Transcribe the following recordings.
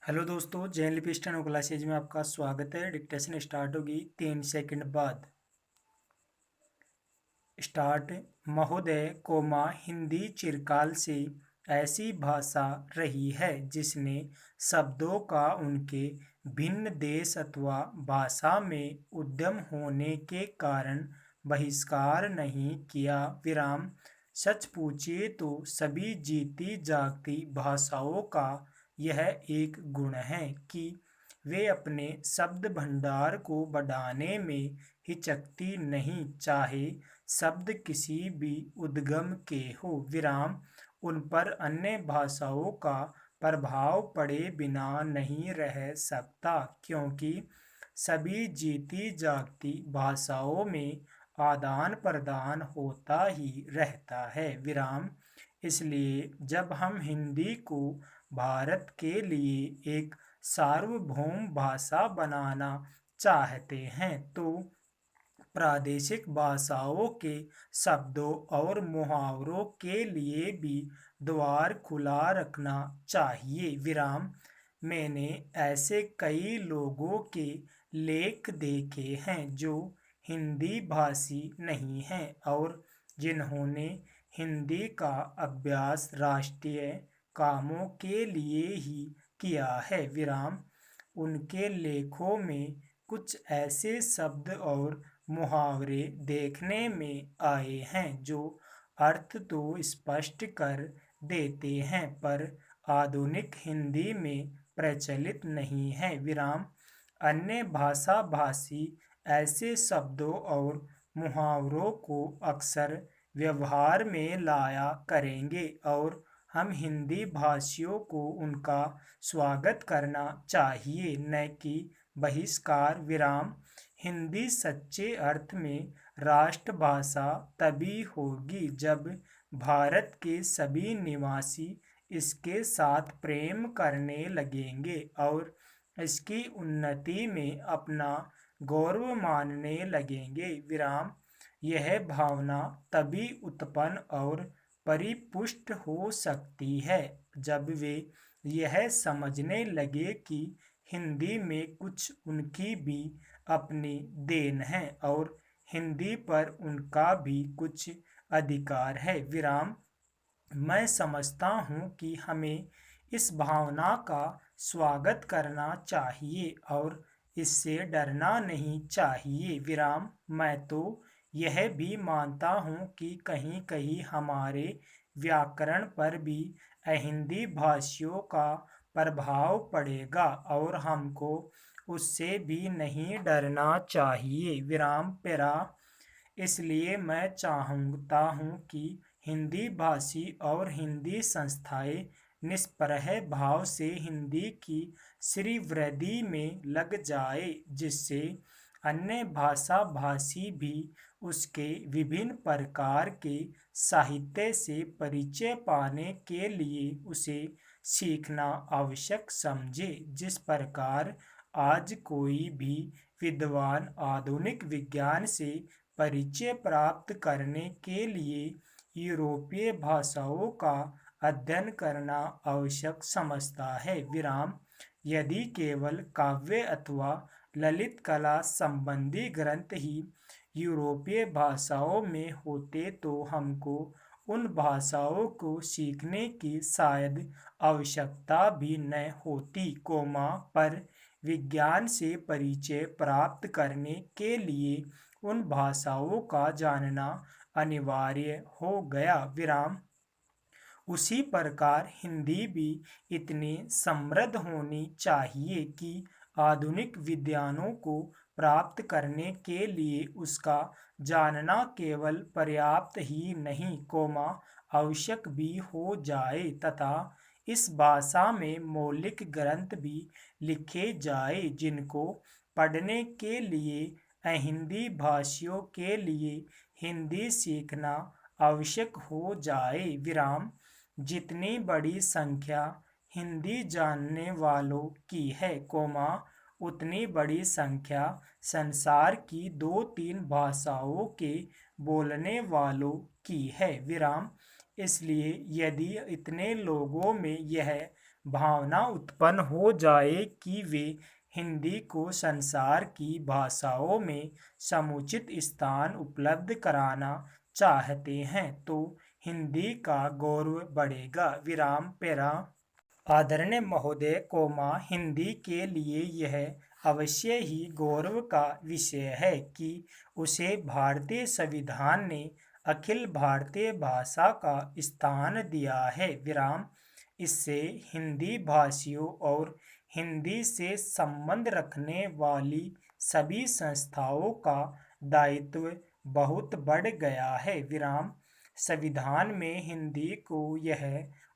Hello दोस्तों, जैन लिपि steno classes में आपका स्वागत है। डिक्टेशन स्टार्ट होगी 3 सेकंड बाद। स्टार्ट। महोदय हिंदी चिरकाल से ऐसी भाषा रही है जिसने शब्दों का उनके भिन्न देश अथवा भाषा में उद्यम होने के कारण बहिष्कार नहीं किया। विराम। सच पूछिए तो सभी जीती जागती भाषाओं का यह एक गुण है कि वे अपने शब्द भंडार को बढ़ाने में हिचकती नहीं, चाहे शब्द किसी भी उद्गम के हो। विराम। उन पर अन्य भाषाओं का प्रभाव पड़े बिना नहीं रह सकता, क्योंकि सभी जीती जागती भाषाओं में आदान प्रदान होता ही रहता है। विराम। इसलिए जब हम हिंदी को भारत के लिए एक सार्वभौम भाषा बनाना चाहते हैं तो प्रादेशिक भाषाओं के शब्दों और मुहावरों के लिए भी द्वार खुला रखना चाहिए। विराम। मैंने ऐसे कई लोगों के लेख देखे हैं जो हिंदी भाषी नहीं हैं और जिन्होंने हिंदी का अभ्यास राष्ट्रीय कामों के लिए ही किया है। विराम। उनके लेखों में कुछ ऐसे शब्द और मुहावरे देखने में आए हैं जो अर्थ तो स्पष्ट कर देते हैं पर आधुनिक हिंदी में प्रचलित नहीं है। विराम। अन्य भाषा भाषी ऐसे शब्दों और मुहावरों को अक्सर व्यवहार में लाया करेंगे और हम हिंदी भाषियों को उनका स्वागत करना चाहिए, न कि बहिष्कार। विराम। हिंदी सच्चे अर्थ में राष्ट्रभाषा तभी होगी जब भारत के सभी निवासी इसके साथ प्रेम करने लगेंगे और इसकी उन्नति में अपना गौरव मानने लगेंगे। विराम। यह भावना तभी उत्पन्न और परिपुष्ट हो सकती है जब वे यह समझने लगे कि हिंदी में कुछ उनकी भी अपनी देन है और हिंदी पर उनका भी कुछ अधिकार है। विराम। मैं समझता हूँ कि हमें इस भावना का स्वागत करना चाहिए और इससे डरना नहीं चाहिए। विराम। मैं तो यह भी मानता हूँ कि कहीं कहीं हमारे व्याकरण पर भी अहिंदी भाषियों का प्रभाव पड़ेगा और हमको उससे भी नहीं डरना चाहिए। विराम। पेरा। इसलिए मैं चाहता हूँ कि हिंदी भाषी और हिंदी संस्थाएं निष्प्रह भाव से हिंदी की श्रीवृद्धि में लग जाए, जिससे अन्य भाषा भाषी भी उसके विभिन्न प्रकार के साहित्य से परिचय पाने के लिए उसे सीखना आवश्यक समझे। जिस प्रकार आज कोई भी विद्वान आधुनिक विज्ञान से परिचय प्राप्त करने के लिए यूरोपीय भाषाओं का अध्ययन करना आवश्यक समझता है। विराम। यदि केवल काव्य अथवा ललित कला संबंधी ग्रंथ ही यूरोपीय भाषाओं में होते तो हमको उन भाषाओं को सीखने की शायद आवश्यकता भी न होती, पर विज्ञान से परिचय प्राप्त करने के लिए उन भाषाओं का जानना अनिवार्य हो गया। विराम। उसी प्रकार हिंदी भी इतनी समृद्ध होनी चाहिए कि आधुनिक विद्वानों को प्राप्त करने के लिए उसका जानना केवल पर्याप्त ही नहीं, आवश्यक भी हो जाए तथा इस भाषा में मौलिक ग्रंथ भी लिखे जाए जिनको पढ़ने के लिए अहिंदी भाषियों के लिए हिंदी सीखना आवश्यक हो जाए। विराम। जितनी बड़ी संख्या हिंदी जानने वालों की है, उतनी बड़ी संख्या संसार की 2-3 भाषाओं के बोलने वालों की है। विराम। इसलिए यदि इतने लोगों में यह भावना उत्पन्न हो जाए कि वे हिंदी को संसार की भाषाओं में समुचित स्थान उपलब्ध कराना चाहते हैं तो हिंदी का गौरव बढ़ेगा। विराम पेरा। आदरणीय महोदय हिंदी के लिए यह अवश्य ही गौरव का विषय है कि उसे भारतीय संविधान ने अखिल भारतीय भाषा का स्थान दिया है। विराम। इससे हिंदी भाषियों और हिंदी से संबंध रखने वाली सभी संस्थाओं का दायित्व बहुत बढ़ गया है। विराम। संविधान में हिंदी को यह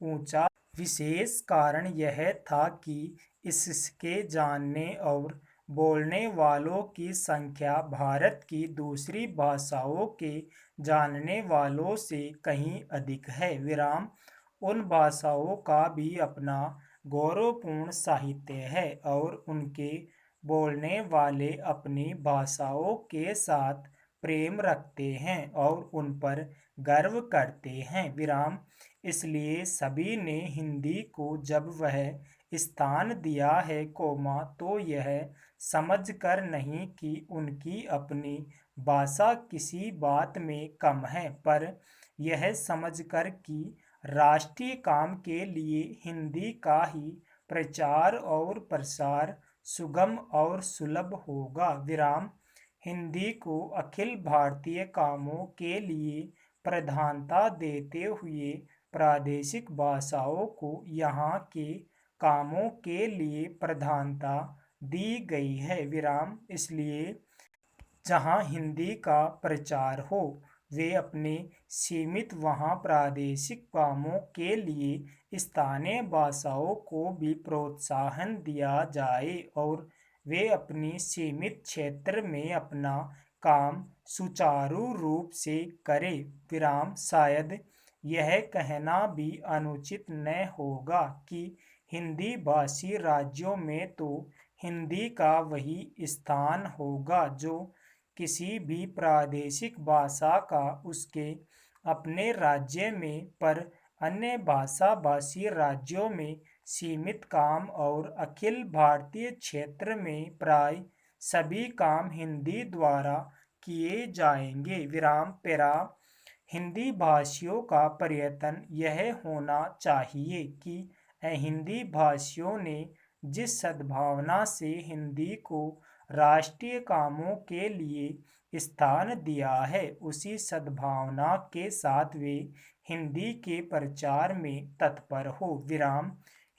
ऊंचा विशेष कारण यह था कि इसके जानने और बोलने वालों की संख्या भारत की दूसरी भाषाओं के जानने वालों से कहीं अधिक है। विराम। उन भाषाओं का भी अपना गौरवपूर्ण साहित्य है और उनके बोलने वाले अपनी भाषाओं के साथ प्रेम रखते हैं और उन पर गर्व करते हैं। विराम। इसलिए सभी ने हिंदी को जब वह स्थान दिया है तो यह समझकर नहीं कि उनकी अपनी भाषा किसी बात में कम है, पर यह समझकर कि राष्ट्रीय काम के लिए हिंदी का ही प्रचार और प्रसार सुगम और सुलभ होगा। विराम। हिंदी को अखिल भारतीय कामों के लिए प्रधानता देते हुए प्रादेशिक भाषाओं को यहाँ के कामों के लिए प्रधानता दी गई है। विराम। इसलिए जहाँ हिंदी का प्रचार हो वे अपने सीमित वहाँ प्रादेशिक कामों के लिए स्थानीय भाषाओं को भी प्रोत्साहन दिया जाए और वे अपनी सीमित क्षेत्र में अपना काम सुचारू रूप से करें। विराम। शायद यह कहना भी अनुचित न होगा कि हिंदी भाषी राज्यों में तो हिंदी का वही स्थान होगा जो किसी भी प्रादेशिक भाषा का उसके अपने राज्य में, पर अन्य भाषा भाषी राज्यों में सीमित काम और अखिल भारतीय क्षेत्र में प्राय सभी काम हिंदी द्वारा किए जाएंगे। विराम पेरा। हिंदी भाषियों का प्रयत्न यह होना चाहिए कि हिंदी भाषियों ने जिस सद्भावना से हिंदी को राष्ट्रीय कामों के लिए स्थान दिया है उसी सद्भावना के साथ वे हिंदी के प्रचार में तत्पर हो। विराम।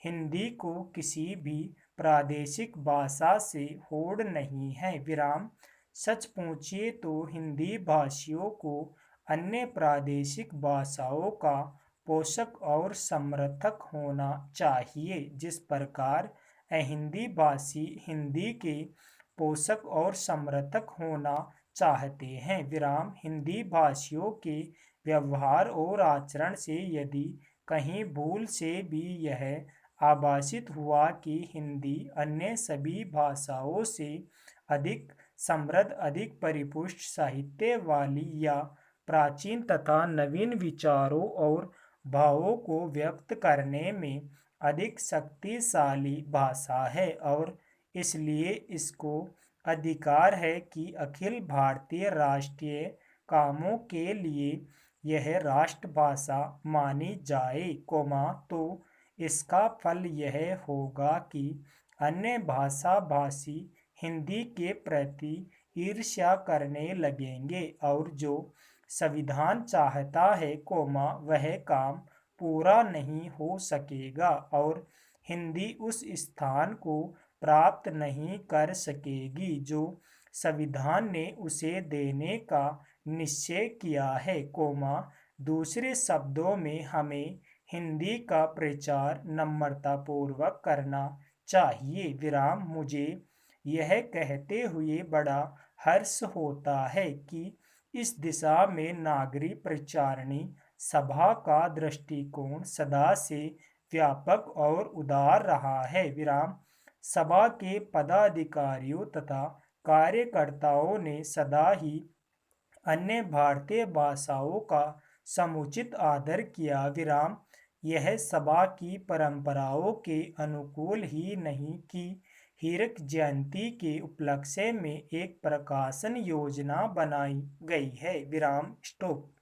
हिंदी को किसी भी प्रादेशिक भाषा से होड़ नहीं है। विराम। सच पूछिए तो हिंदी भाषियों को अन्य प्रादेशिक भाषाओं का पोषक और समर्थक होना चाहिए जिस प्रकार हिंदी भाषी हिंदी के पोषक और समर्थक होना चाहते हैं। विराम। हिंदी भाषियों के व्यवहार और आचरण से यदि कहीं भूल से भी यह आभासित हुआ कि हिंदी अन्य सभी भाषाओं से अधिक समृद्ध, अधिक परिपुष्ट साहित्य वाली या प्राचीन तथा नवीन विचारों और भावों को व्यक्त करने में अधिक शक्तिशाली भाषा है और इसलिए इसको अधिकार है कि अखिल भारतीय राष्ट्रीय कामों के लिए यह राष्ट्रभाषा मानी जाए, तो इसका फल यह होगा कि अन्य भाषा भाषी हिंदी के प्रति ईर्ष्या करने लगेंगे और जो संविधान चाहता है वह काम पूरा नहीं हो सकेगा और हिंदी उस स्थान को प्राप्त नहीं कर सकेगी जो संविधान ने उसे देने का निश्चय किया है। दूसरे शब्दों में हमें हिंदी का प्रचार नम्रतापूर्वक करना चाहिए। विराम। मुझे यह कहते हुए बड़ा हर्ष होता है कि इस दिशा में नागरिक प्रचारणी सभा का दृष्टिकोण सदा से व्यापक और उदार रहा है। विराम। सभा के पदाधिकारियों तथा कार्यकर्ताओं ने सदा ही अन्य भारतीय भाषाओं का समुचित आदर किया। विराम। यह सभा की परंपराओं के अनुकूल ही नहीं कि हीरक जयंती के उपलक्ष्य में एक प्रकाशन योजना बनाई गई है। विराम स्टॉप।